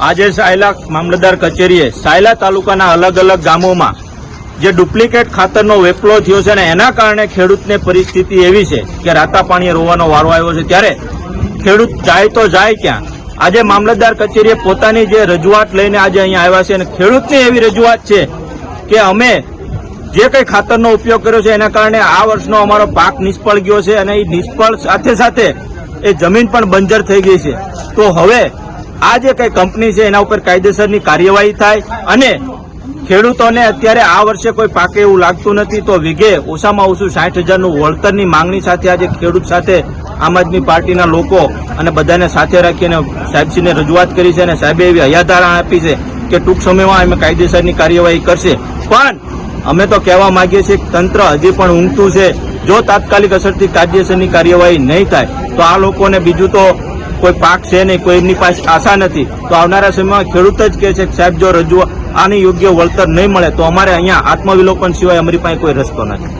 આજે સાયલા મામલતદાર કચેરીએ સાયલા તાલુકાના અલગ અલગ ગામોમાં જે ડુપ્લિકેટ ખાતરનો વેપલો થયો છે અને એના કારણે ખેડૂતને પરિસ્થિતિ એવી છે કે રાતા પાણીએ રોવાનો વારો આવ્યો છે, ત્યારે ખેડૂત જાય તો જાય ક્યાં? આજે મામલતદાર કચેરીએ પોતાની જે રજૂઆત લઈને આજે અહીંયા આવ્યા છે અને ખેડૂતની એવી રજૂઆત છે કે અમે જે કંઈ ખાતરનો ઉપયોગ કર્યો છે એના કારણે આ વર્ષનો અમારો પાક નિષ્ફળ ગયો છે અને એ નિષ્ફળ સાથે સાથે એ જમીન પણ બંજર થઈ ગઈ છે. તો હવે આ જે કંઈ કંપની છે એના ઉપર કાયદેસરની કાર્યવાહી થાય અને ખેડૂતોને અત્યારે આ વર્ષે કોઈ પાકે એવું લાગતું નથી, તો વીઘે ઓછામાં ઓછું 60,000નું વળતરની માંગણી સાથે આજે ખેડૂત સાથે આમ આદમી પાર્ટીના લોકો અને બધાને સાથે રાખીને સાહેબશ્રીને રજૂઆત કરી છે અને સાહેબે એવી હૈયાધારણા આપી છે કે ટૂંક સમયમાં અમે કાયદેસરની કાર્યવાહી કરશે. પણ અમે તો કહેવા માંગીએ છીએ કે તંત્ર હજી પણ ઊંઘતું છે. જો તાત્કાલિક અસરથી કાયદેસરની કાર્યવાહી નહીં થાય તો આ લોકોને બીજું તો કોઈ પાક છે નહીં, કોઈ એમની પાસે આશા નથી. તો આવનારા સમયમાં ખેડૂત જ કહે છે કે સાહેબ જો આની યોગ્ય વળતર નહીં મળે તો અમારે અહીંયા આત્મવિલોપન સિવાય અમારી પાસે કોઈ રસ્તો નથી.